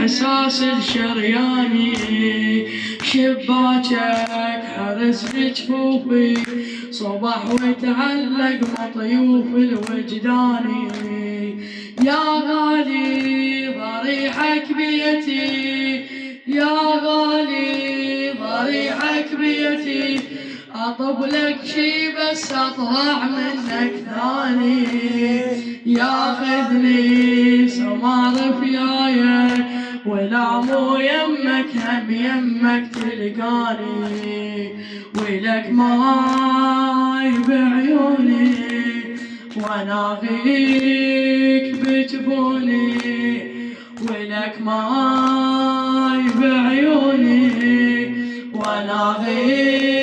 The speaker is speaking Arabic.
حساس الشرياني، شباكك حرس لجفوفي صبح وتعلق مطيوف الوجداني. يا غالي ضريحك بيتي، يا غالي ضريحك بيتي، اطب لك شي بس اطلع منك ثاني. ياخذني سمار فيايك ولا مو يمك هم يمك تلقاني، ولك ماي بعيوني واناغيك بجفوني، ولك ماي بعيوني واناغيك